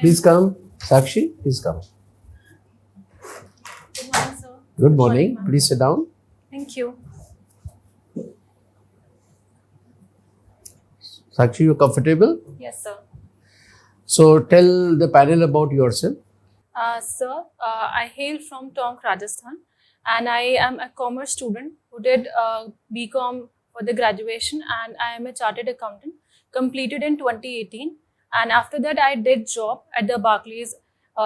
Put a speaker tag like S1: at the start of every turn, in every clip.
S1: Please come. Sakshi, please come.
S2: Good morning, sir.
S1: Good morning. Please sit down.
S2: Thank you.
S1: Sakshi, you comfortable?
S2: Yes, sir.
S1: So tell the panel about yourself.
S2: Sir, I hail from Tonk, Rajasthan, and I am a commerce student who did BCom for the graduation, and I am a chartered accountant, completed in 2018. And after that, I did job at the Barclays,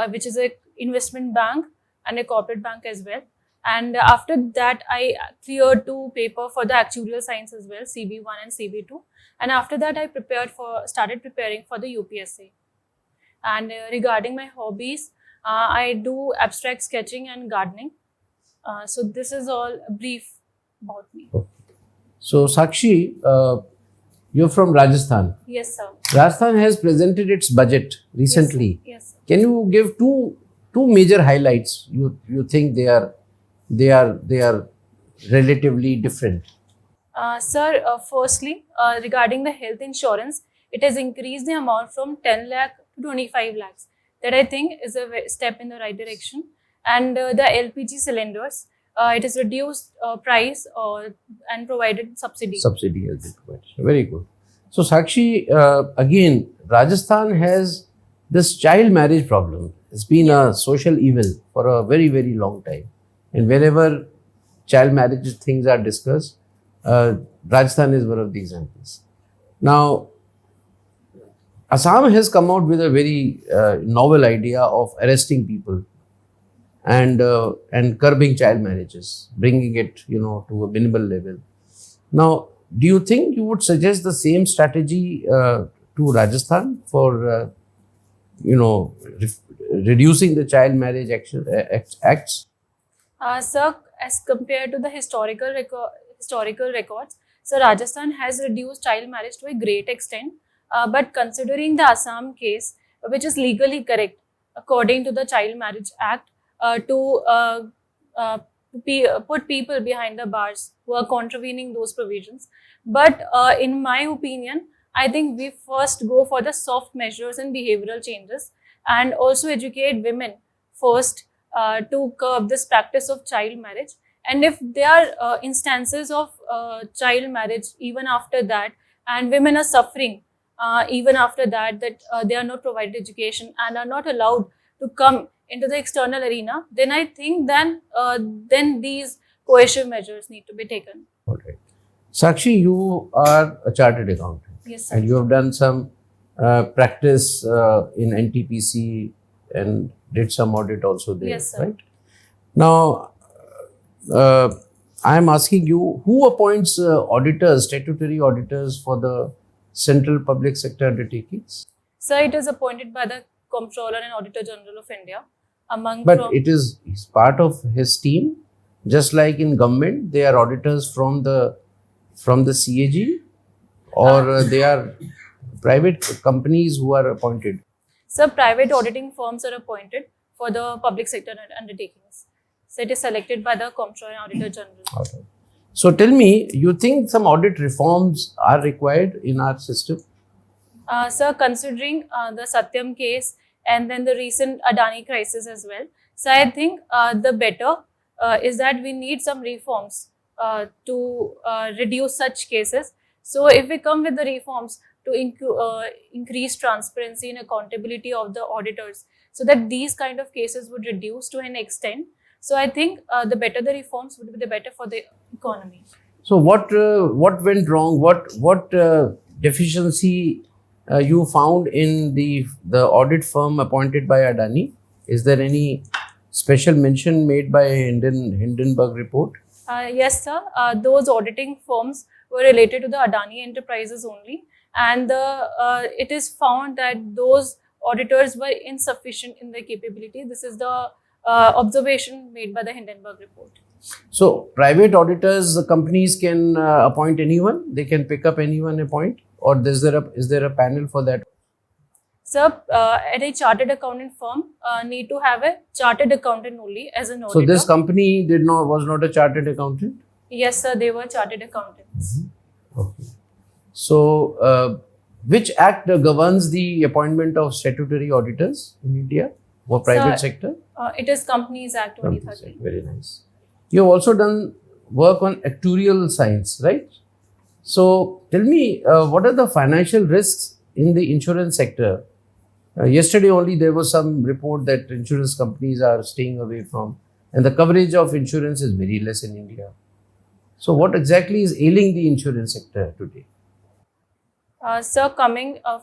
S2: which is a investment bank and a corporate bank as well. And after that, I cleared 2 paper for the actuarial science as well, CB1 and CB2. And after that, I started preparing for the UPSC. And regarding my hobbies, I do abstract sketching and gardening. So this is all a brief about me.
S1: So Sakshi, you're from Rajasthan.
S2: Yes, sir.
S1: Rajasthan has presented its budget recently.
S2: Yes, sir.
S1: Can you give two major highlights? You think they are relatively different?
S2: Sir, firstly, regarding the health insurance, it has increased the amount from 10 lakh to 25 lakhs. That I think is a step in the right direction. And the LPG cylinders, it has reduced price and provided subsidy.
S1: Subsidy has been provided. Very good. So Sakshi, again, Rajasthan has this child marriage problem. It's been a social evil for a very, very long time. And whenever child marriage things are discussed, Rajasthan is one of the examples. Now, Assam has come out with a very novel idea of arresting people and curbing child marriages, bringing it to a minimal level. Now, do you think you would suggest the same strategy to Rajasthan for reducing the child marriage acts?
S2: Sir, as compared to the historical records, so Rajasthan has reduced child marriage to a great extent. But considering the Assam case, which is legally correct according to the Child Marriage Act, to put people behind the bars who are contravening those provisions. But in my opinion, I think we first go for the soft measures and behavioral changes, and also educate women first to curb this practice of child marriage. And if there are instances of child marriage even after that, and women are suffering even after that they are not provided education and are not allowed to come into the external arena, then I think then these coercive measures need to be taken.
S1: All right. Sakshi, you are a chartered accountant.
S2: Yes, sir.
S1: And you have done some practice in NTPC and did some audit also there,
S2: yes, sir.
S1: Right? Now, I am asking you, who appoints auditors, statutory auditors for the central public sector undertakings?
S2: Sir, it is appointed by the Comptroller and Auditor General of India.
S1: But it is part of his team, just like in government, they are auditors from the CAG, or they are private companies who are appointed.
S2: So private auditing firms are appointed for the public sector undertakings. So it is selected by the Comptroller and Auditor General.
S1: Okay. So tell me, you think some audit reforms are required in our system?
S2: Sir, considering the Satyam case and then the recent Adani crisis as well, so I think the better is that we need some reforms to reduce such cases. So if we come with the reforms to increase transparency and accountability of the auditors, so that these kind of cases would reduce to an extent. So I think the better the reforms would be, the better for the economy.
S1: So what went wrong? What deficiency you found in the audit firm appointed by Adani? Is there any special mention made by Hindenburg report?
S2: Yes, sir. Those auditing firms were related to the Adani enterprises only, and it is found that those auditors were insufficient in their capability. This is the observation made by the Hindenburg report.
S1: So private auditors, the companies can appoint anyone. They can pick up anyone, appoint, or is there a panel for that?
S2: Sir, at a chartered accountant firm, need to have a chartered accountant only as an auditor.
S1: So this company was not a chartered accountant?
S2: Yes, sir. They were chartered accountants.
S1: Okay. So which act governs the appointment of statutory auditors in India or private sector?
S2: It is Companies Act 2013.
S1: Very nice. You have also done work on actuarial science, right? So tell me, what are the financial risks in the insurance sector? Yesterday only there was some report that insurance companies are staying away from, and the coverage of insurance is very less in India. So what exactly is ailing the insurance sector today?
S2: Sir,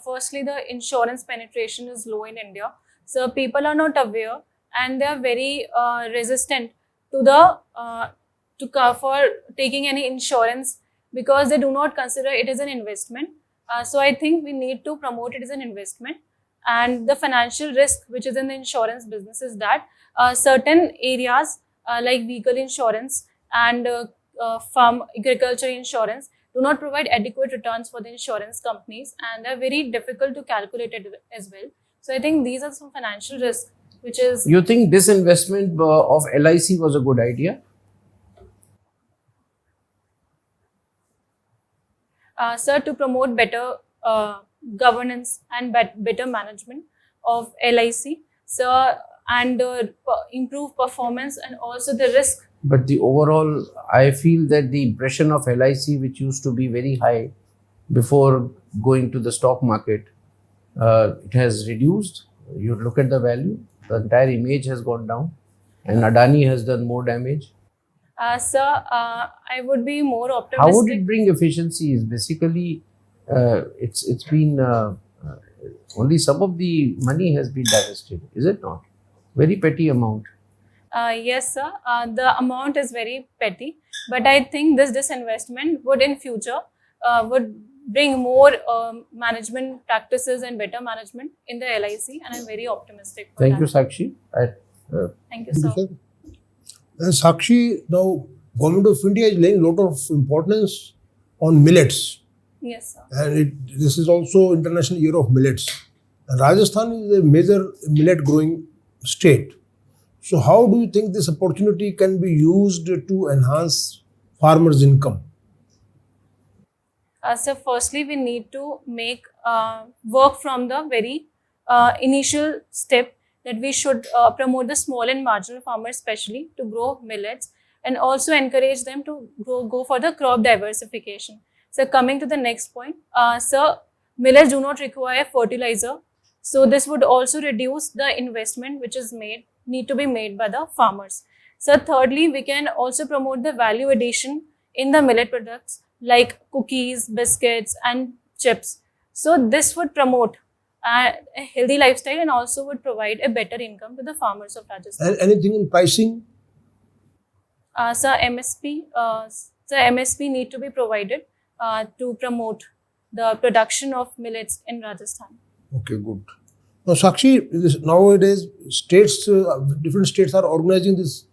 S2: firstly, the insurance penetration is low in India. So people are not aware and they are very resistant to for taking any insurance because they do not consider it as an investment. So I think we need to promote it as an investment. And the financial risk which is in the insurance business is that certain areas like vehicle insurance and farm agriculture insurance do not provide adequate returns for the insurance companies, and they're very difficult to calculate it as well. So I think these are some financial risks which is...
S1: You think disinvestment of LIC was a good idea?
S2: Sir, to promote better governance and better management of LIC, sir, and improve performance and also the risk.
S1: But the overall, I feel that the impression of LIC, which used to be very high before going to the stock market, it has reduced. You look at the value, the entire image has gone down, and Adani has done more damage.
S2: Sir, I would be more optimistic.
S1: How would it bring efficiencies? Basically, it's been only some of the money has been divested, is it not? Very petty amount.
S2: Yes, sir. The amount is very petty, but I think this disinvestment would in future would bring more management practices and better management in the LIC, and I'm very optimistic for
S1: Thank
S2: that.
S1: you, Sakshi.
S2: Thank you, sir.
S3: Sakshi, now Government of India is laying a lot of importance on millets.
S2: Yes, sir.
S3: And this is also International Year of Millets. And Rajasthan is a major millet growing state. So how do you think this opportunity can be used to enhance farmers' income?
S2: So firstly, we need to make work from the very initial step that we should promote the small and marginal farmers especially to grow millets and also encourage them to go for the crop diversification. So coming to the next point, sir, millets do not require fertilizer. So this would also reduce the investment which is need to be made by the farmers. So thirdly, we can also promote the value addition in the millet products like cookies, biscuits and chips. So this would promote a healthy lifestyle and also would provide a better income to the farmers of Rajasthan.
S3: And anything in pricing?
S2: Sir, MSP need to be provided to promote the production of millets in Rajasthan.
S3: Okay, good. Now, Sakshi, nowadays different states are organizing this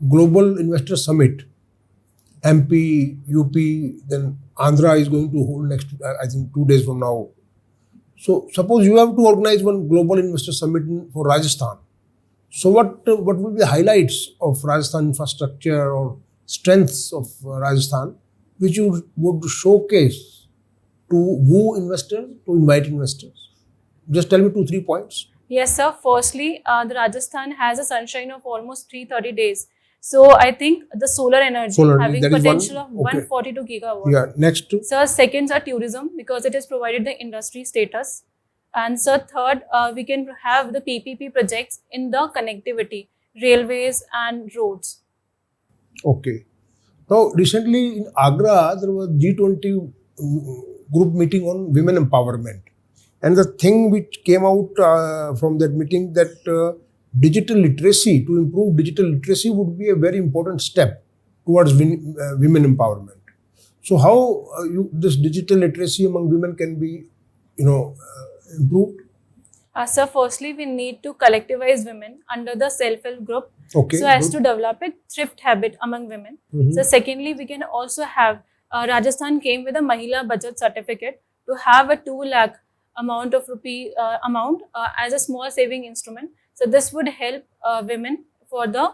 S3: Global Investor Summit. MP, UP, then Andhra is going to hold next, I think 2 days from now. So suppose you have to organize one Global Investor Summit for Rajasthan. So what will be the highlights of Rajasthan infrastructure or strengths of Rajasthan which you would showcase to woo investors, to invite investors? Just tell me 2-3 points.
S2: Yes, sir. Firstly, the Rajasthan has a sunshine of almost 330 days. So I think the solar energy having potential of 142 gigawatts.
S3: Yeah, next.
S2: Sir, second are tourism because it has provided the industry status. And sir, third, we can have the PPP projects in the connectivity, railways and roads.
S3: Okay. Now, recently in Agra, there was G20 group meeting on women empowerment. And the thing which came out from that meeting that digital literacy, to improve digital literacy would be a very important step towards women empowerment. So how this digital literacy among women can be, improved?
S2: Sir, firstly, we need to collectivize women under the self-help group
S3: so
S2: as to develop a thrift habit among women. So secondly, we can also have, Rajasthan came with a Mahila Budget certificate to have a 2 lakh amount of rupee as a small saving instrument. So this would help women for the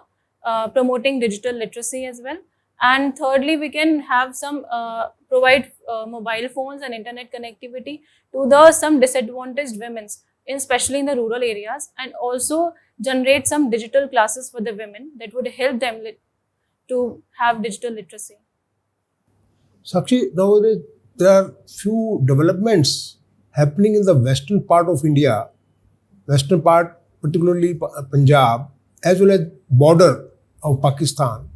S2: promoting digital literacy as well. And thirdly, we can have some provide mobile phones and internet connectivity to the some disadvantaged women, especially in the rural areas, and also generate some digital classes for the women that would help them to have digital literacy.
S3: Sakshi, nowadays there are few developments happening in the western part of India, western part particularly Punjab, as well as border of Pakistan,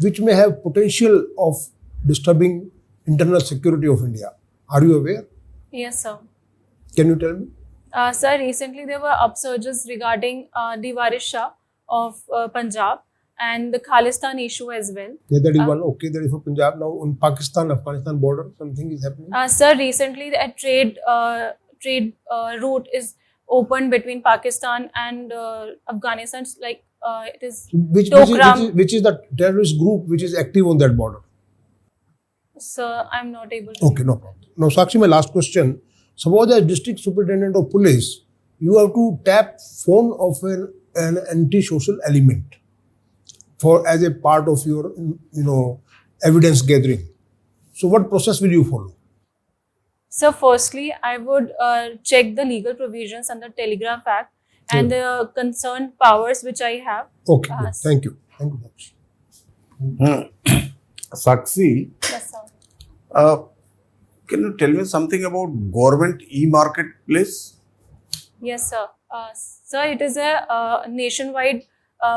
S3: which may have potential of disturbing internal security of India. Are you aware?
S2: Yes, sir.
S3: Can you tell me?
S2: Sir, recently there were upsurges regarding the Waris Shah of Punjab and the Khalistan issue as well.
S3: Yeah, that is one. Okay, that is for Punjab. Now on Pakistan-Afghanistan border, something is happening.
S2: Sir, recently a trade route is opened between Pakistan and Afghanistan. Like it is
S3: Which is the terrorist group which is active on that border?
S2: Sir, I'm not able to.
S3: Okay, no problem. Now, Sakshi, my last question. Suppose as district superintendent of police, you have to tap phone of an anti-social element for as a part of your evidence gathering. So, what process will you follow?
S2: So, firstly, I would check the legal provisions under Telegraph Act and the concerned powers which I have.
S3: Okay, good. Thank you. Thank you, Sakshi.
S4: Sakshi,
S2: Yes, sir.
S4: can you tell me something about government e-marketplace?
S2: Yes, sir. Sir, it is a nationwide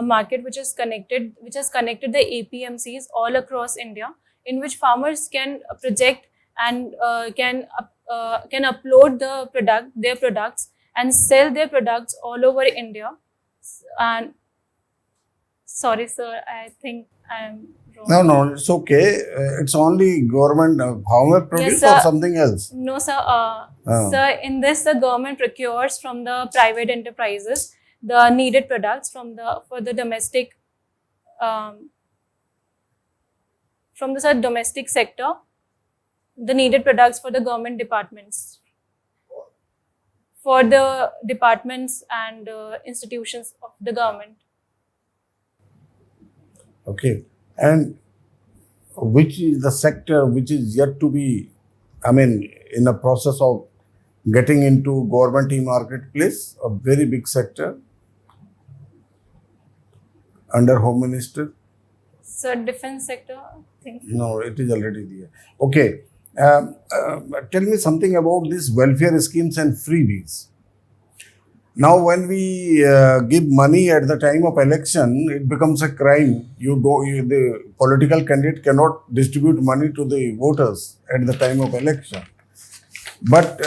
S2: market which has connected the APMCs all across India, in which farmers can project and can upload their products and sell their products all over India. And sorry, sir, I think I am wrong.
S4: No, it's okay. It's only government farmer produce
S2: Yes,
S4: or something else?
S2: No, sir. Sir, in this, the government procures from the private enterprises the needed products for the domestic domestic sector, the needed products for the government departments, for the departments and institutions of the government.
S4: Okay. And which is the sector which is yet to be, in the process of getting into government e-marketplace, a very big sector under Home Minister?
S2: So, defense sector, I think.
S4: No, it is already there. Okay. Tell me something about these welfare schemes and freebies. Now, when we give money at the time of election, it becomes a crime. The political candidate cannot distribute money to the voters at the time of election. But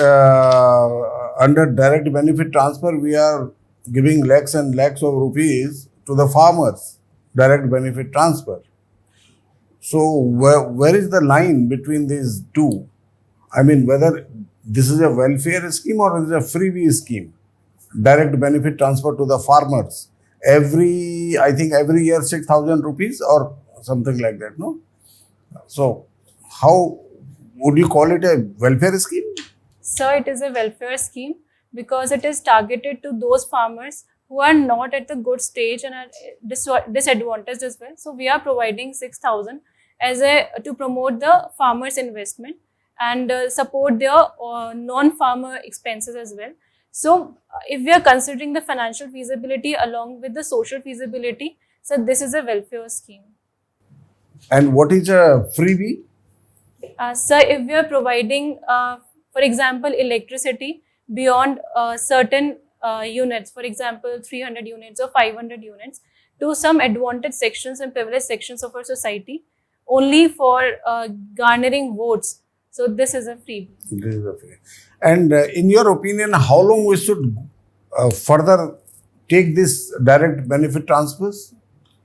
S4: under direct benefit transfer, we are giving lakhs and lakhs of rupees to the farmers, direct benefit transfer. So, where is the line between these two? Whether this is a welfare scheme or is a freebie scheme, direct benefit transfer to the farmers. I think every year 6,000 rupees or something like that, no? So, how would you call it a welfare scheme?
S2: Sir, it is a welfare scheme because it is targeted to those farmers who are not at the good stage and are disadvantaged as well. So, we are providing 6,000 to promote the farmers' investment and support their non-farmer expenses as well. So, if we are considering the financial feasibility along with the social feasibility, so this is a welfare scheme.
S4: And what is a freebie?
S2: Sir, if we are providing, for example, electricity beyond certain units, for example, 300 units or 500 units, to some advantaged sections and privileged sections of our society, only for garnering votes. So, this is a freebie.
S4: This is a freebie. And in your opinion, how long we should further take this direct benefit transfers?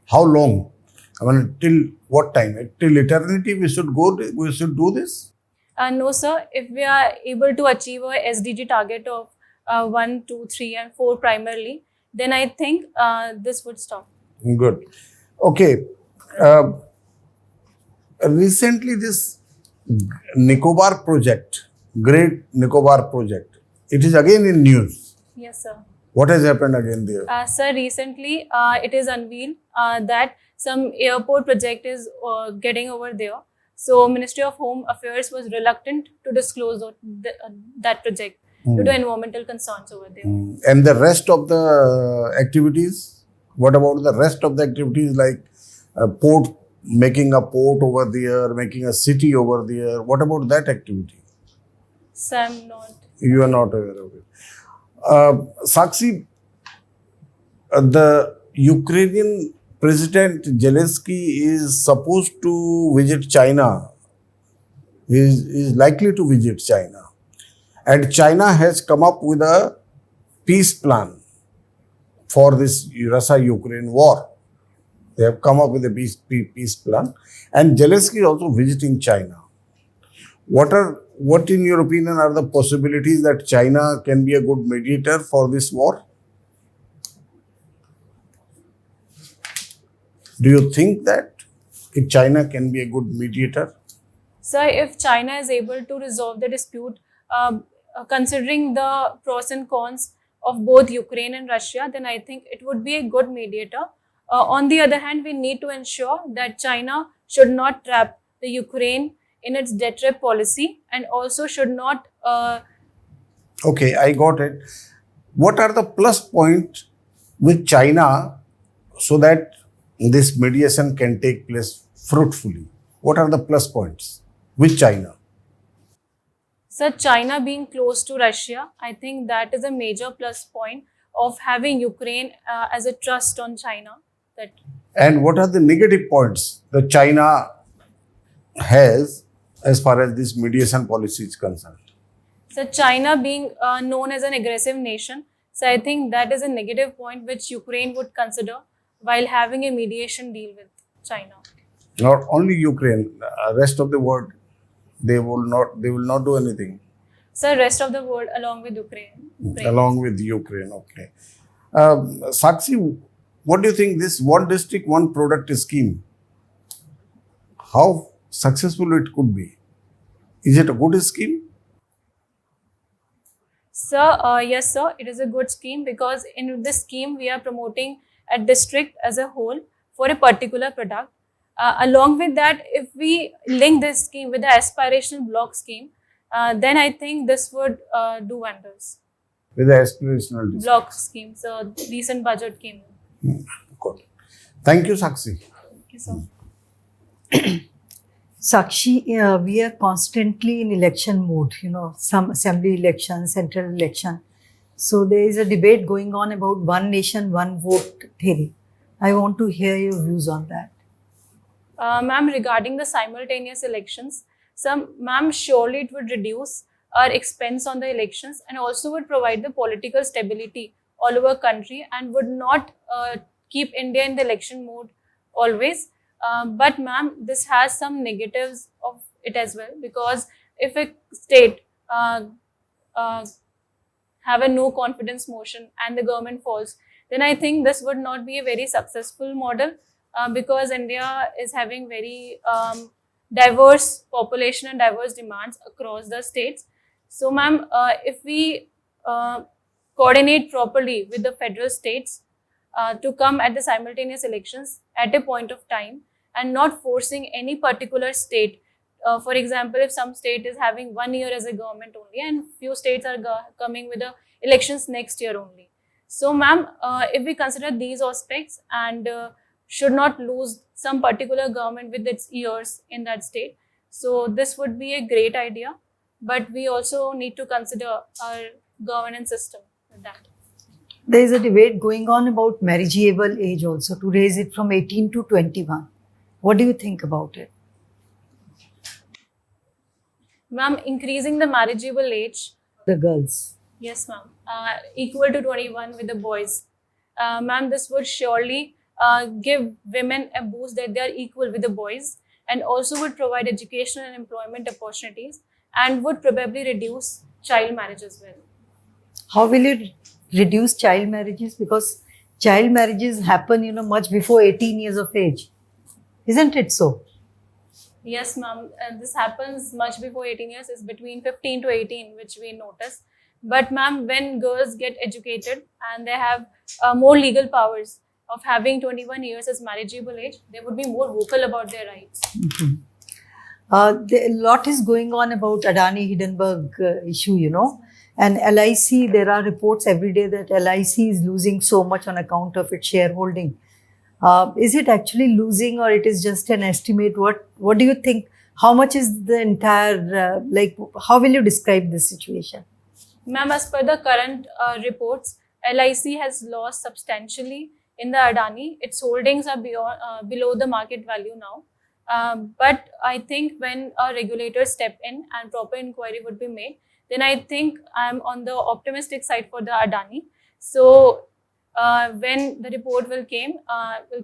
S4: How long? Till what time? Till eternity we should do this?
S2: No, sir. If we are able to achieve a SDG target of 1, 2, 3 and 4 primarily, then I think this would stop.
S4: Good. Okay. Recently this Nicobar project, Great Nicobar project, it is again in news.
S2: Yes, sir.
S4: What has happened again there?
S2: Sir, recently it is unveiled that some airport project is getting over there. So Ministry of Home Affairs was reluctant to disclose that project due to environmental concerns over there.
S4: And the rest of the activities? What about the rest of the activities like port, making a port over there, making a city over there? What about that activity?
S2: So I'm not.
S4: You are not aware of it. Sakshi, the Ukrainian President Zelensky is supposed to visit China. He is likely to visit China. And China has come up with a peace plan for this Russia-Ukraine war. They have come up with a peace plan. And Zelensky is also visiting China. What in your opinion are the possibilities that China can be a good mediator for this war? Do you think that China can be a good mediator?
S2: So if China is able to resolve the dispute, considering the pros and cons of both Ukraine and Russia, then I think it would be a good mediator. On the other hand, we need to ensure that China should not trap the Ukraine in its debt trap policy and also should not...
S4: Okay, I got it. What are the plus points with China so that this mediation can take place fruitfully? What are the plus points with China?
S2: So China being close to Russia, I think that is a major plus point of having Ukraine as a trust on China.
S4: And what are the negative points that China has as far as this mediation policy is concerned?
S2: So China being known as an aggressive nation, so I think that is a negative point which Ukraine would consider while having a mediation deal with China.
S4: Not only Ukraine, rest of the world, they will not do anything.
S2: So rest of the world along with Ukraine.
S4: Along with Ukraine, okay. Sakshi, what do you think this one district, one product scheme, how successful it could be? Is it a good scheme?
S2: Sir, yes sir, it is a good scheme because in this scheme we are promoting a district as a whole for a particular product. Along with that, if we link this scheme with the aspirational block scheme, then I think this would do wonders.
S4: With the aspirational district.
S2: Block scheme, so decent budget came in.
S4: Good. Thank you, Sakshi.
S2: Thank you, sir.
S5: Sakshi, we are constantly in election mode, some assembly election, central election. So there is a debate going on about one nation, one vote theory. I want to hear your views on that.
S2: Ma'am, regarding the simultaneous elections, ma'am, surely it would reduce our expense on the elections and also would provide the political stability all over country and would not keep India in the election mode always. But ma'am, this has some negatives of it as well, because if a state have a no confidence motion and the government falls, then I think this would not be a very successful model because India is having very diverse population and diverse demands across the states. So ma'am, if we coordinate properly with the federal states to come at the simultaneous elections at a point of time and not forcing any particular state. For example, if some state is having 1 year as a government only and few states are coming with the elections next year only. So ma'am, if we consider these aspects and should not lose some particular government with its years in that state, so this would be a great idea, but we also need to consider our governance system with that.
S5: There is a debate going on about marriageable age also, to raise it from 18 to 21. What do you think about it?
S2: Ma'am, increasing the marriageable age.
S5: The girls.
S2: Yes, ma'am. Equal to 21 with the boys. Ma'am, this would surely give women a boost that they are equal with the boys and also would provide education and employment opportunities and would probably reduce child marriage as well.
S5: How will it reduce child marriages? Because child marriages happen, much before 18 years of age. Isn't it so?
S2: Yes, ma'am. This happens much before 18 years. It's between 15 to 18, which we notice. But ma'am, when girls get educated and they have more legal powers, of having 21 years as marriageable age, they would be more vocal about their rights.
S5: A lot is going on about Adani Hindenburg issue, you know, and LIC, there are reports every day that LIC is losing so much on account of its shareholding. Is it actually losing, or it is just an estimate? What do you think? How much is the entire, how will you describe this situation?
S2: Ma'am, as per the current reports, LIC has lost substantially in the Adani. Its holdings are below the market value now. But I think when a regulator step in and proper inquiry would be made, then I think I'm on the optimistic side for the Adani. So when the report will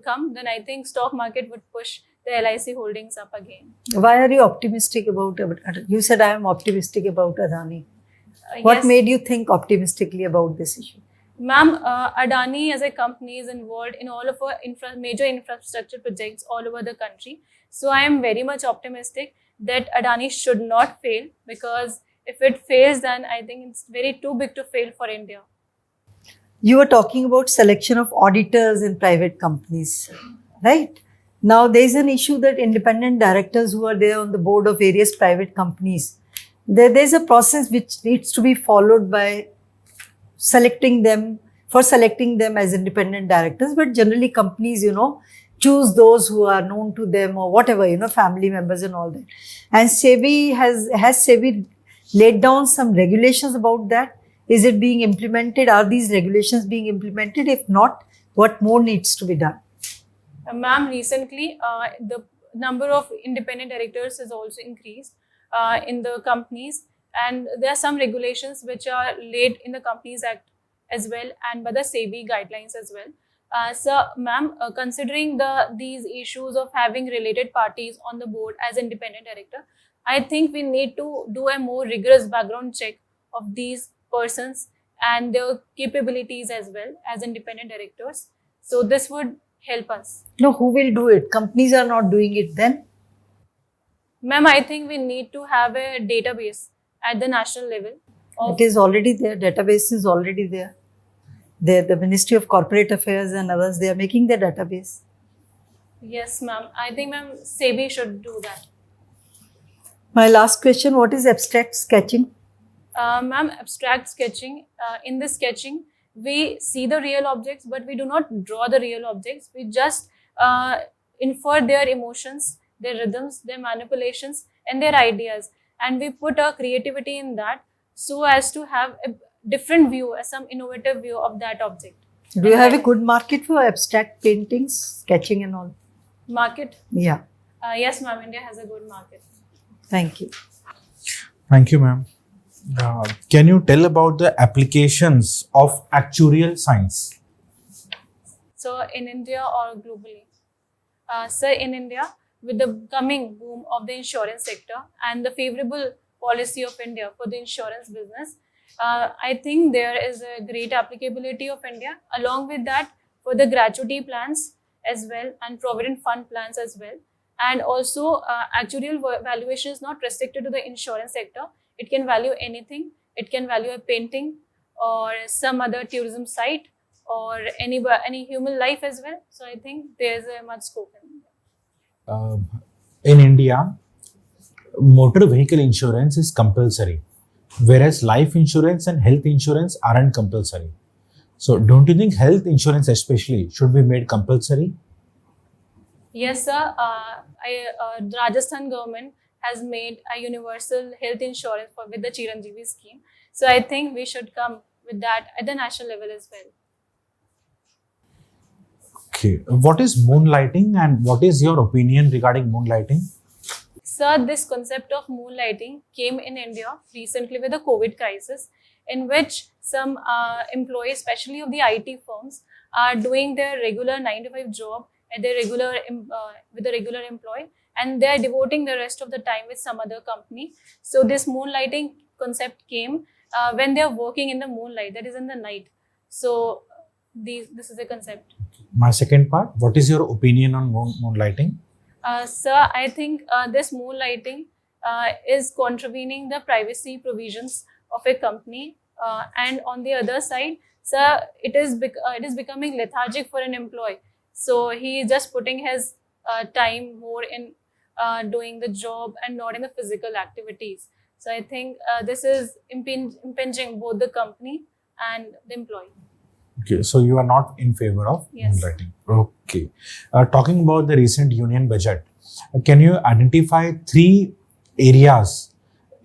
S2: come, then I think stock market would push the LIC holdings up again.
S5: Why are you optimistic about Adani? You said I am optimistic about Adani. What
S2: Yes.
S5: made you think optimistically about this issue?
S2: Ma'am, Adani as a company is involved in all of our major infrastructure projects all over the country. So I am very much optimistic that Adani should not fail, because if it fails, then I think it's too big to fail for India.
S5: You were talking about selection of auditors in private companies, right? Now, there is an issue that independent directors who are there on the board of various private companies, there's a process which needs to be followed by selecting them as independent directors. But generally companies, you know, choose those who are known to them or whatever, you know, family members and all that. And SEBI has SEBI laid down some regulations about that? Is it being implemented? Are these regulations being implemented? If not, what more needs to be done?
S2: Ma'am, recently the number of independent directors has also increased in the companies, and there are some regulations which are laid in the Companies Act as well and by the SEBI guidelines as well. So, ma'am, considering these issues of having related parties on the board as independent director, I think we need to do a more rigorous background check of these persons and their capabilities as well as independent directors. So this would help us.
S5: No, who will do it? Companies are not doing it then?
S2: Ma'am, I think we need to have a database at the national level.
S5: It is already there. Database is already there. The Ministry of Corporate Affairs and others, they are making the database.
S2: Yes, ma'am. I think, ma'am, SEBI should do that.
S5: My last question, what is abstract sketching?
S2: Ma'am, abstract sketching, in this sketching, we see the real objects, but we do not draw the real objects. We just infer their emotions, their rhythms, their manipulations, and their ideas. And we put our creativity in that so as to have a different view, some innovative view of that object.
S5: Do you have a good market for abstract paintings, sketching and all?
S2: Market?
S5: Yeah.
S2: Yes, ma'am, India has a good market.
S5: Thank you.
S6: Thank you, ma'am. Can you tell about the applications of actuarial science?
S2: So, in India or globally? Sir, in India, with the coming boom of the insurance sector and the favorable policy of India for the insurance business, I think there is a great applicability of India. Along with that, for the gratuity plans as well and provident fund plans as well. And also, actuarial valuation is not restricted to the insurance sector. It can value anything. It can value a painting or some other tourism site or any human life as well. So I think there's a much scope
S6: In India, motor vehicle insurance is compulsory, whereas life insurance and health insurance aren't compulsory. So don't you think health insurance especially should be made compulsory?
S2: Yes, sir. The Rajasthan government has made a universal health insurance with the Chiranjeevi scheme. So I think we should come with that at the national level as well.
S6: Okay. What is moonlighting and what is your opinion regarding moonlighting?
S2: Sir, this concept of moonlighting came in India recently with the COVID crisis, in which some employees, especially of the IT firms, are doing their regular 9-to-5 job at their with a regular employee, and they are devoting the rest of the time with some other company. So this moonlighting concept came when they are working in the moonlight, that is in the night. So this is a concept.
S6: My second part, what is your opinion on moonlighting?
S2: Sir, I think this moonlighting is contravening the privacy provisions of a company, and on the other side, So it is becoming lethargic for an employee. So he is just putting his time more in doing the job and not in the physical activities. So I think this is impinging both the company and the employee.
S6: Okay, so you are not in favor of
S2: Yes.
S6: moonlighting. Okay. Talking about the recent union budget, can you identify 3 areas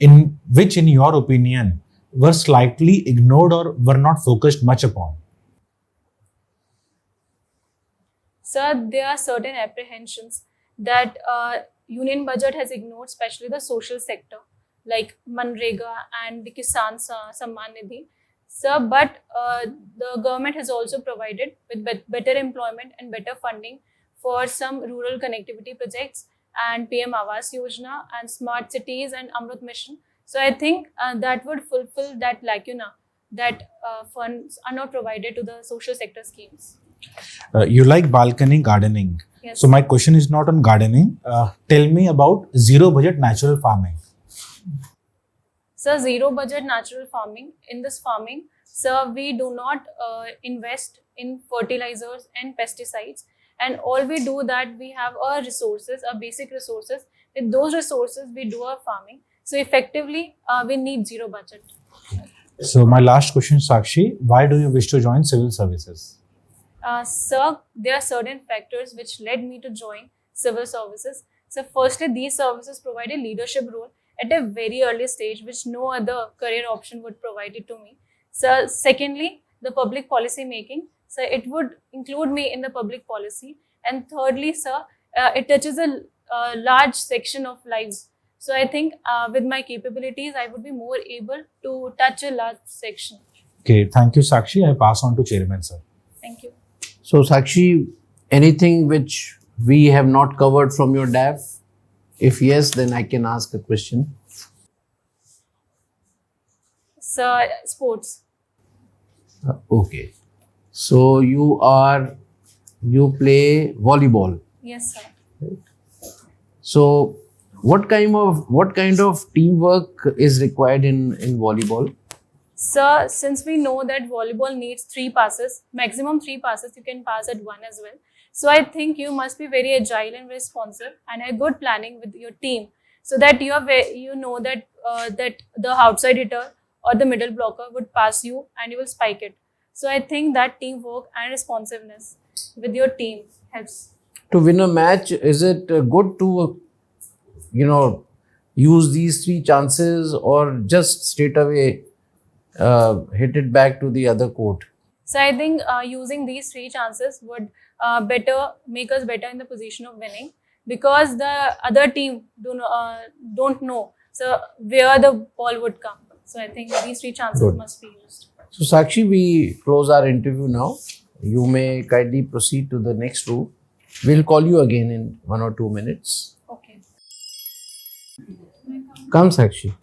S6: in which, in your opinion, were slightly ignored or were not focused much upon?
S2: So there are certain apprehensions that union budget has ignored, especially the social sector, like Manrega and the Kisan Samman Nidhi. So, but the government has also provided with better employment and better funding for some rural connectivity projects and PM Awas Yojana and smart cities and Amrut Mission. So I think that would fulfill that lacuna that funds are not provided to the social sector schemes.
S6: You like balcony gardening.
S2: Yes.
S6: So my question is not on gardening. Tell me about zero budget natural farming.
S2: So zero budget natural farming, in this farming, so we do not invest in fertilizers and pesticides, and all we do that we have our resources, our basic resources. With those resources we do our farming. So effectively we need zero budget.
S6: So my last question, Sakshi, why do you wish to join civil services?
S2: So there are certain factors which led me to join civil services. So firstly, these services provide a leadership role at a very early stage, which no other career option would provide it to me. So secondly, the public policy making. So it would include me in the public policy. And thirdly, sir, it touches a large section of lives. So I think with my capabilities, I would be more able to touch a large section.
S6: Okay, thank you, Sakshi. I pass on to Chairman, sir.
S2: Thank you.
S1: So Sakshi, anything which we have not covered from your DAF? If yes, then I can ask a question.
S2: So sports.
S1: Okay. So you play volleyball.
S2: Yes, sir.
S1: So what kind of teamwork is required in volleyball?
S2: So since we know that volleyball needs 3 passes, maximum 3 passes, you can pass at 1 as well. So I think you must be very agile and responsive and have good planning with your team, so that you know that that the outside hitter or the middle blocker would pass you and you will spike it. So I think that teamwork and responsiveness with your team helps.
S1: To win a match, is it good to, use these 3 chances or just straight away hit it back to the other court?
S2: So I think using these 3 chances would make us better in the position of winning, because the other team don't know so where the ball would come. So I think these 3 chances
S1: Good.
S2: must be used.
S1: So Sakshi, we close our interview now. You may kindly proceed to the next room. We'll call you again in 1 or 2 minutes.
S2: Okay.
S1: Come Sakshi.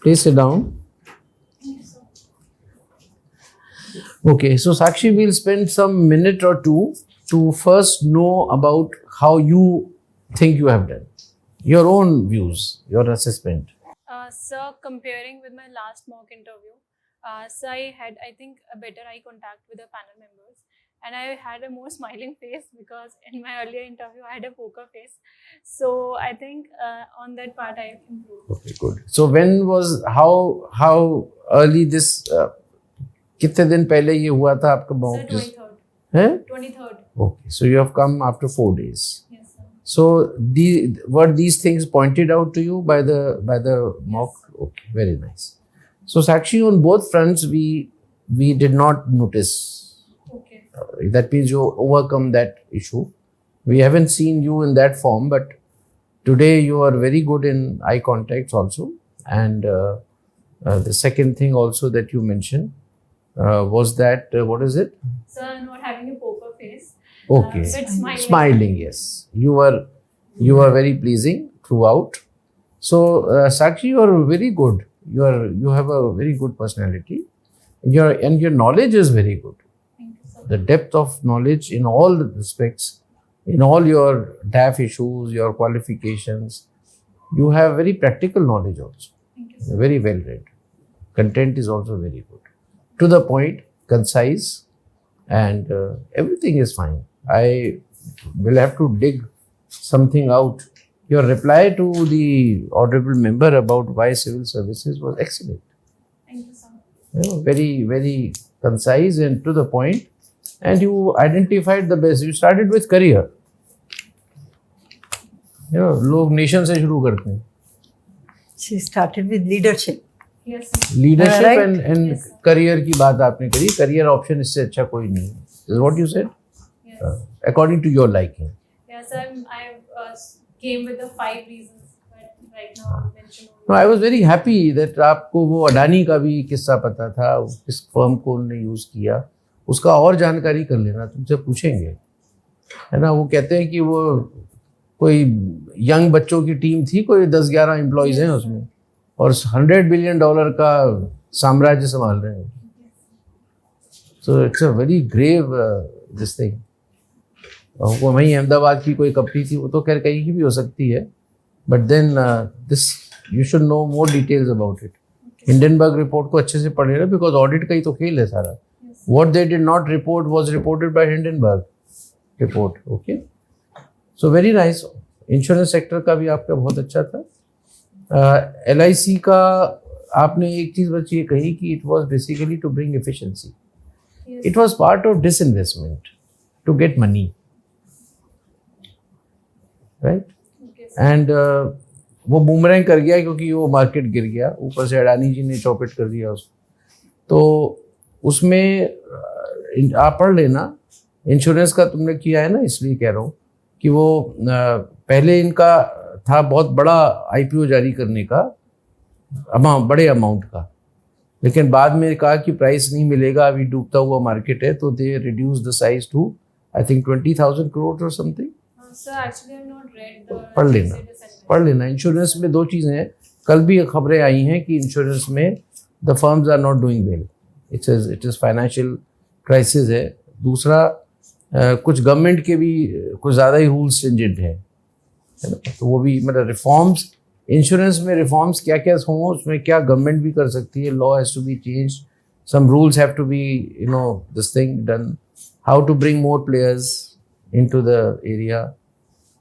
S1: Please sit down. Okay, so Sakshi, we'll spend some minute or two to first know about how you think you have done. Your own views, your assessment.
S2: So comparing with my last mock interview, so I had, I think, a better eye contact with the panel members, and I had a more smiling face, because in my earlier interview I had a poker face. So I think on that part I improved.
S1: Okay, good. So when was, how early this, कितने दिन पहले ये हुआ था आपका
S2: Sir,
S1: mock?
S2: 23rd.
S1: हैं?
S2: 23rd.
S1: Okay, so you have come after 4 days.
S2: Yes, sir.
S1: So were these things pointed out to you by the mock? Okay, very nice. So Sakshi, on both fronts, we did not notice.
S2: Okay.
S1: That means you overcome that issue. We haven't seen you in that form, but today you are very good in eye contacts also. And the second thing also that you mentioned was that, what is it?
S2: Sir, not having a poker face.
S1: Okay.
S2: But smiling.
S1: Smiling, yes. You are very pleasing throughout. So Sakshi, you are very good. You have a very good personality. Your knowledge is very good.
S2: Thank you, sir.
S1: The depth of knowledge in all the respects, in all your DAF issues, your qualifications, you have very practical knowledge also.
S2: Thank you, sir.
S1: Very well read. Content is also very good. to the point, concise, and everything is fine. I will have to dig something out. Your reply to the honorable member about why civil services was excellent.
S2: Thank you, sir.
S1: Very, very concise and to the point, and you identified the best. You started with career. लोग nation से शुरू करते हैं.
S5: She started with leadership.
S2: Yes, sir.
S1: Leadership
S5: Right.
S1: And
S2: Yes.
S1: Career की बात आपने करी. Career option इससे अच्छा कोई नहीं है. Is what you said?
S2: Yes.
S1: According to your liking.
S2: Yes, sir. I came with the 5 reasons, but right now I'll mention only.
S1: No, I was very happy that आपको वो अडानी का भी किस्सा पता था, किस फर्म को उन्होंने यूज़ किया, उसका और जानकारी कर लेना, तुमसे पूछेंगे, है ना. वो कहते हैं कि वो कोई यंग बच्चों की टीम थी, कोई 10-11 एम्प्लॉयज़ हैं उसमें, और $100 बिलियन का साम्राज्य संभाल रहे हैं. So it's a very grave this thing. वो वहीं अहमदाबाद की कोई कंपनी थी, वो तो खैर कहीं की भी हो सकती है, but then this you should know more details about it. Hindenburg report को अच्छे से पढ़ लेना, बिकॉज ऑडिट का ही तो खेल है सारा. What they did not report was reported by Hindenburg report. Okay, so very nice. Insurance sector का भी आपका बहुत अच्छा था. LIC का आपने एक चीज़ बस ये कही कि it was basically to bring efficiency.
S2: Yes.
S1: It was part of disinvestment to get money, right?
S2: Okay, sir.
S1: And वो बूमरैंग कर गया क्योंकि वो मार्केट गिर गया, ऊपर से अडानी जी ने चौपट कर दिया उसको. तो उसमें आप पढ़ लेना. इंश्योरेंस का तुमने किया है ना, इसलिए कह रहा हूँ कि वो पहले इनका था बहुत बड़ा IPO जारी करने का अमाउंट, बड़े अमाउंट का, लेकिन बाद में कहा कि प्राइस नहीं मिलेगा, अभी डूबता हुआ मार्केट है, तो they reduce the size to I think 20,000 crore और something.
S2: Sir, actually, I have not read the.
S1: पढ़ लेना,
S2: CSE
S1: पढ़ लेना. इंश्योरेंस में 2 चीज़ें हैं. कल भी खबरें आई हैं कि इंश्योरेंस में the firms are not doing well. It is financial crisis है. दूसरा कुछ गवर्नमेंट के भी कुछ ज़्यादा ही रूल्स स्ट्रिंजेंट है ना, तो वो भी मतलब रिफॉर्म्स, इंश्योरेंस में रिफॉर्म्स क्या क्या हों, उसमें क्या गवर्नमेंट भी कर सकती है. Law has to be change, some rules have to be this thing done, how to bring more players into the area,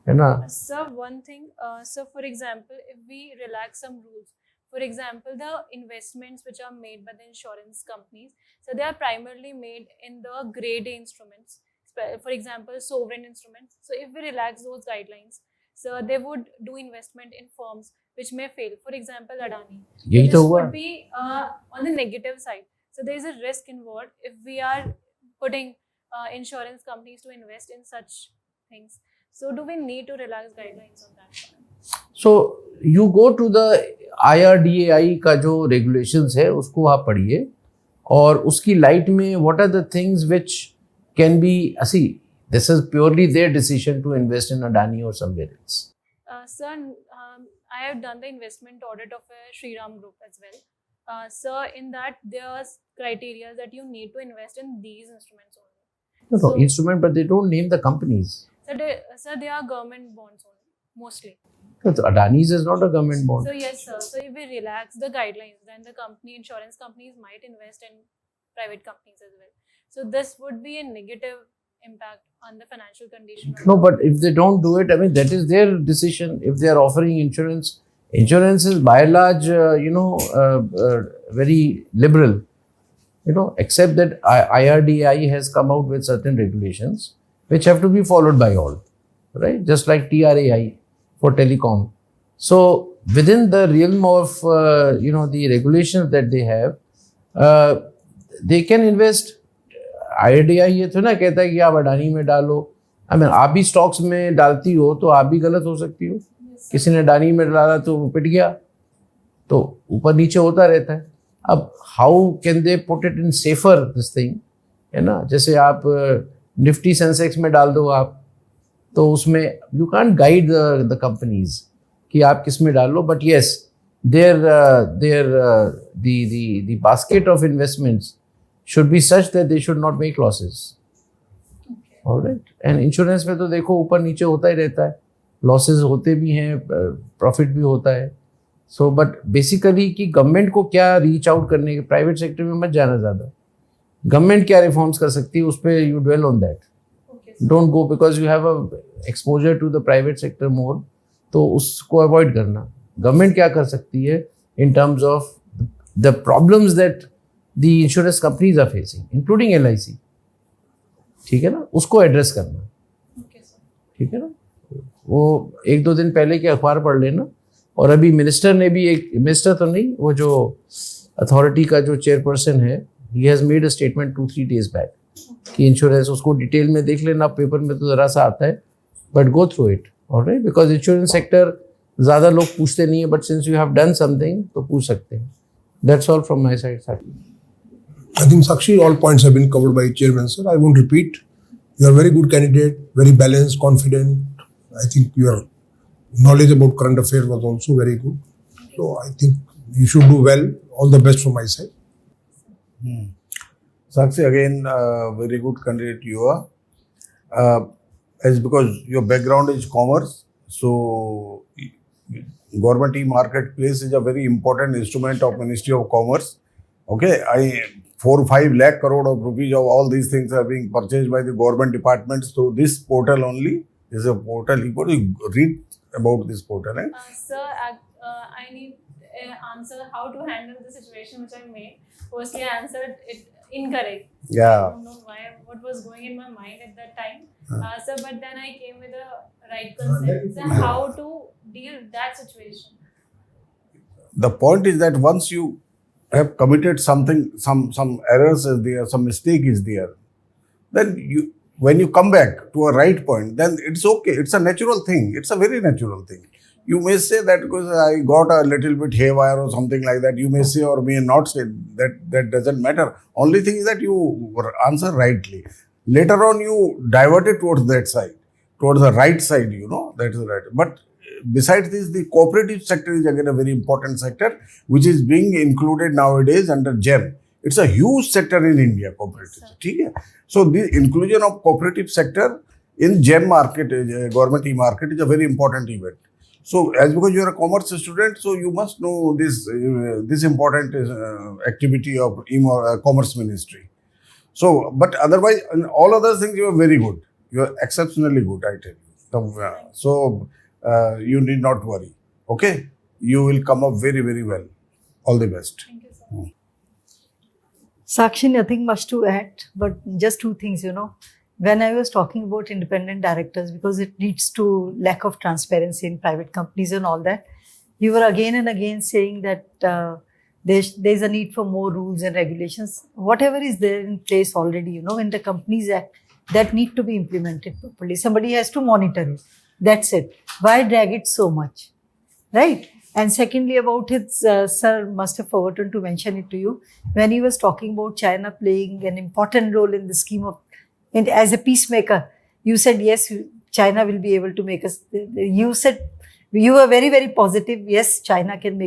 S1: है ना.
S2: Sir, one thing, so for example, if we relax some rules, for example, the investments which are made by the insurance companies, so they are primarily made in the grade A instruments, for example, sovereign instruments. So if we relax those guidelines, so they would do investment in firms which may fail. For example, Adani.
S1: यही
S2: This
S1: तो हुआ.
S2: would be on the negative side. So there is a risk involved if we are putting insurance companies to invest in such things. So do we need to relax guidelines on that?
S1: So you go to the IRDAI का जो regulations है उसको आप पढ़िए, और उसकी light में what are the things which can be see. This is purely their decision to invest in Adani और somewhere else.
S2: Sir, I have done the investment audit of a Shriram group as well. Sir, in that there are criteria that you need to invest in these instruments only.
S1: No,
S2: So-
S1: instrument, but they don't name the companies.
S2: Sir, they are government bonds only, mostly.
S1: So Adani's is not a government bond.
S2: So yes, sir. So if we relax the guidelines, then the insurance companies might invest in private companies as well. So this would be a negative impact on the financial condition. of
S1: No,
S2: the-
S1: but if they don't do it, I mean, that is their decision. If they are offering insurance, insurance is by and large, very liberal, except that IRDAI has come out with certain regulations which have to be followed by all, right? Just like TRAI for telecom. So within the realm of, the regulations that they have, they can invest. IRDAI ये तो ना कहता है कि आप अडानी में डालो. I mean, आप भी स्टॉक्स में डालती हो तो आप भी गलत हो सकती हो. किसी ने अडानी में डाला तो वो पिट गया, तो ऊपर नीचे होता रहता है. अब how can they put it in safer this thing, है ना. जैसे आप निफ्टी सेंसेक्स में डाल दो आप, तो उसमें you can't guide the companies कि आप किस में डाल लो. But yes, their the basket of investments should be such that they should not make losses. All right. And insurance में तो देखो ऊपर नीचे होता ही रहता है, losses होते भी हैं, profit भी होता है. So but basically कि गवर्नमेंट को क्या रीच आउट करने के, प्राइवेट सेक्टर में मत जाना ज़्यादा. गवर्नमेंट क्या रिफॉर्म्स कर सकती है उस पर you dwell on that.
S2: Okay, sir.
S1: Don't go because you have a exposure to the private sector more. तो उसको अवॉइड करना. गवर्नमेंट क्या कर सकती है in terms of the problems that the insurance companies are facing, including LIC. ठीक है ना, उसको एड्रेस करना.
S2: Okay, sir.
S1: ठीक है ना, वो 1-2 दिन पहले के अखबार पढ़ लेना. और अभी मिनिस्टर ने भी एक, मिनिस्टर तो नहीं, वो जो अथॉरिटी का जो चेयरपर्सन है, he has made a statement 2-3 days back कि इंश्योरेंस, उसको डिटेल में देख लेना. पेपर में तो ज़रा सा आता है, but go through it. Alright, because insurance sector ज़्यादा लोग पूछते नहीं है, but since you have done something तो पूछ सकते हैं. That's all from my side.
S3: I think Sakshi, all points have been covered by Chairman, sir. I won't repeat. You are a very good candidate, very balanced, confident. I think your knowledge about current affairs was also very good. So I think you should do well. All the best from my side.
S4: Sakshi, again, very good candidate you are. As because your background is commerce, so government e-marketplace is a very important instrument of Ministry of Commerce. Okay, 4-5 lakh crore of rupees of all these things are being purchased by the government departments through this portal only. This is a portal. You read about this portal, eh?
S2: Sir, I need answer how to handle the situation which I made. Firstly, I answered it incorrect.
S4: Yeah.
S2: I don't know what was going in my mind at that time. Sir, but then I came with a right concept. So how to deal with that situation?
S4: The point is that once you have committed something, some errors is there, some mistake is there, then when you come back to a right point, then it's okay. It's a natural thing. It's a very natural thing. You may say that because I got a little bit haywire or something like that. You may say or may not say that. That doesn't matter. Only thing is that you answer rightly. Later on, you divert it towards that side, towards the right side. You know, that is right. But besides this, the cooperative sector is again a very important sector, which is being included nowadays under JAIN. It's a huge sector in India, cooperative. Okay? So the inclusion of cooperative sector in JAIN market, government e-market, is a very important event. So as because you are a commerce student, so you must know this important activity of commerce ministry. So, but otherwise, in all other things, you are very good. You are exceptionally good, I tell you. So you need not worry. Okay, you will come up very, very well. All the best.
S2: Thank you, sir.
S5: Sakshi, nothing much to add, but just two things, When I was talking about independent directors, because it leads to lack of transparency in private companies and all that, you were again and again saying that there's a need for more rules and regulations. Whatever is there in place already, in the Companies Act, that need to be implemented properly. Somebody has to monitor it. That's it. Why drag it so much? Right? And secondly, about his, sir must have forgotten to mention it to you, when he was talking about China playing an important role in the scheme of, as a peacemaker, you said, yes, China will be able to make us, you said, you were very, very positive, yes, China can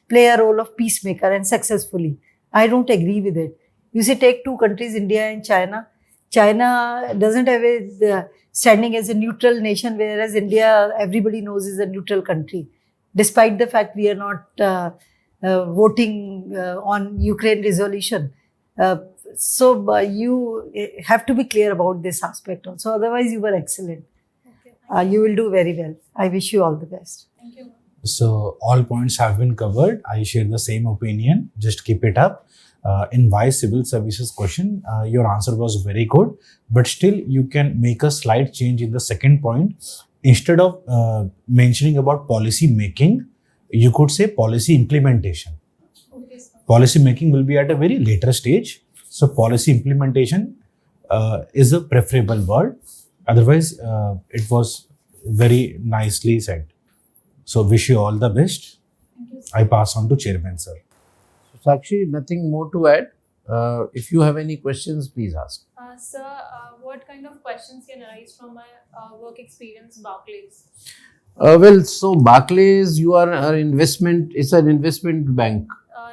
S5: play a role of peacemaker and successfully. I don't agree with it. You see, take two countries, India and China. China doesn't have a standing as a neutral nation, whereas India, everybody knows, is a neutral country. Despite the fact we are not voting on Ukraine resolution. So you have to be clear about this aspect also. Otherwise, you were excellent.
S2: Okay,
S5: You will do very well. I wish you all the best.
S2: thank you.
S6: So all points have been covered. I share the same opinion. Just keep it up. In Vice Civil Services question, your answer was very good, but still you can make a slight change in the second point. Instead of mentioning about policy making, you could say policy implementation.
S2: Okay, sir.
S6: Policy making will be at a very later stage. So policy implementation is a preferable word. Otherwise, it was very nicely said. So wish you all the best.
S2: Thank you, sir.
S6: I pass on to Chairman, sir.
S1: Sakshi, nothing more to add. If you have any questions, please ask.
S2: Sir, what kind of questions can arise from my work experience, Barclays?
S1: Well, so Barclays, you are an investment, it's an investment bank.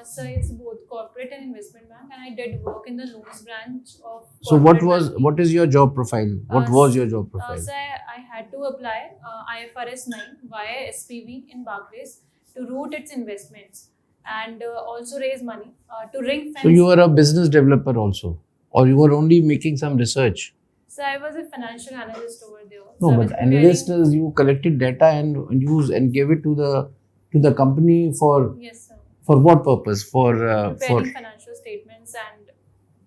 S2: Sir, it's both corporate and investment bank, and I did work in the loans branch of.
S1: So what is your job profile? What was your job profile?
S2: Sir, I had to apply IFRS 9 via SPV in Barclays to route its investments and also raise money to ring fence.
S1: So you are a business developer also. or you were only making some research?
S2: So I was a financial analyst over there.
S1: No,
S2: So I
S1: but
S2: was preparing-
S1: analyst is you collected data and used and gave it to the company for
S2: Yes, sir.
S1: what purpose? For
S2: Preparing financial statements and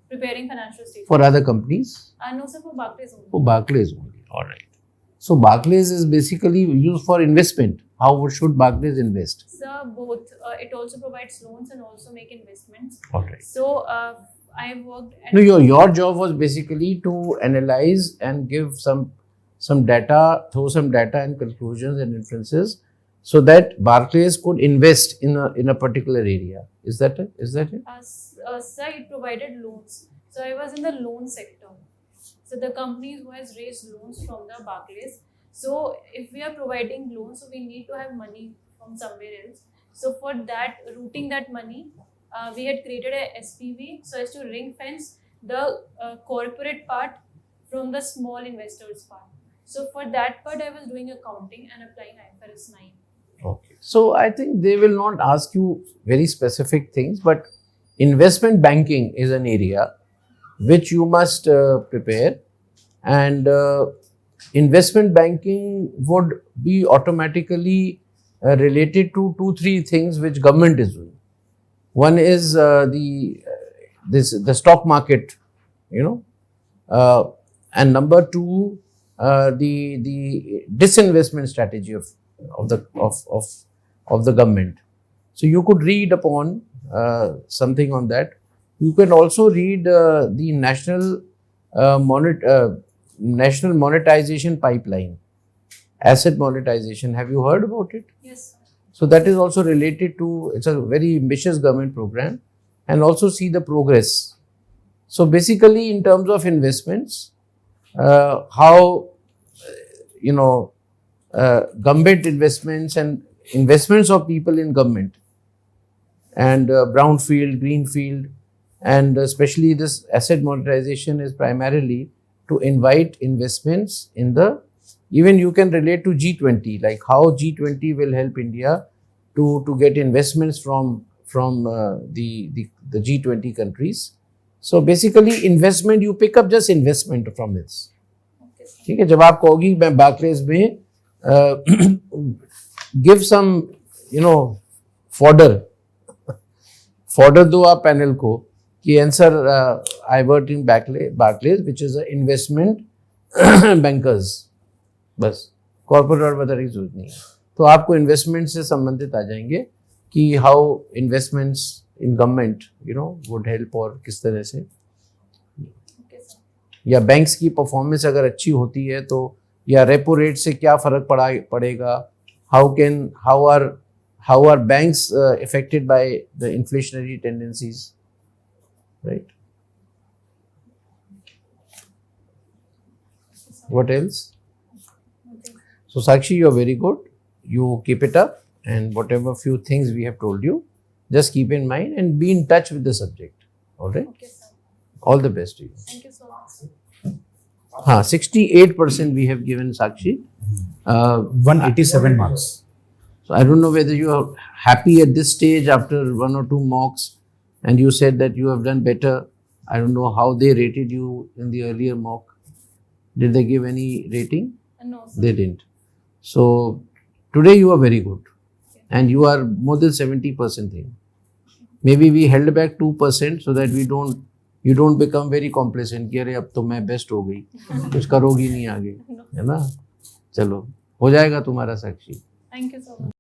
S2: preparing financial statements.
S1: for other companies?
S2: No, sir, for Barclays only.
S1: For Barclays only. All right. So Barclays is basically used for investment. How should Barclays invest?
S2: Sir, both. It also provides loans and also make investments.
S1: All right.
S2: So I worked at
S1: No, your job was basically to analyze and give some data, throw some data and conclusions and inferences, so that Barclays could invest in a particular area. Is that it? Is that it?
S2: Sir, it provided loans. So I was in the loan sector. So the companies who has raised loans from the Barclays. So if we are providing loans, so we need to have money from somewhere else. So for that, routing that money, we had created a SPV so as to ring fence the corporate part from the small investors part. So for that part, I was doing accounting and applying IFRS 9.
S1: Okay. So I think they will not ask you very specific things, but investment banking is an area which you must prepare, and investment banking would be automatically related to 2-3 things which government is doing. One is the stock market, and number 2, the disinvestment strategy of the government. So you could read upon something on that. You can also read the national monetization pipeline, asset monetization. Have you heard about it?
S2: Yes, sir.
S1: So that is also related to, it's a very ambitious government program, and also see the progress. So basically in terms of investments, how, government investments and investments of people in government, and brownfield, greenfield, and especially this asset monetization is primarily to invite investments in even you can relate to G20, like how G20 will help India to get investments from the G20 countries. So basically investment, you pick up just investment from this.
S2: Okay, sir.
S1: ठीक है, जब आप कहोगी मैं Barclays में give some fodder दो आप panel को कि answer I worked in Barclays which is a investment bankers, बस कॉर्पोरेट और बताने की जरूरत नहीं है. तो आपको इन्वेस्टमेंट से संबंधित आ जाएंगे कि how investments in government would help, और किस तरह से,
S2: Okay, sir.
S1: या बैंक्स की परफॉर्मेंस अगर अच्छी होती है तो, या रेपो रेट से क्या फर्क पड़ेगा, how are banks affected by the inflationary tendencies, right? What else?
S2: Okay.
S1: So Sakshi, you are very good. You keep it up, and whatever few things we have told you, just keep in mind and be in touch with the subject. All right.
S2: Okay, sir.
S1: All the best to you.
S2: Thank you so much, sir.
S1: 68% we have given Sakshi.
S6: 187 marks.
S1: So I don't know whether you are happy at this stage after 1 or 2 mocks, and you said that you have done better. I don't know how they rated you in the earlier mock. Did they give any rating?
S2: No, sir.
S1: They didn't. So today you are very good, and you are more than 70% thing. Maybe we held back 2% so that you don't become very complacent कि अरे अब तो मैं best हो गई, कुछ करोगी नहीं आगे, है ना? चलो, हो जाएगा तुम्हारा साक्षी.
S2: Thank you so much.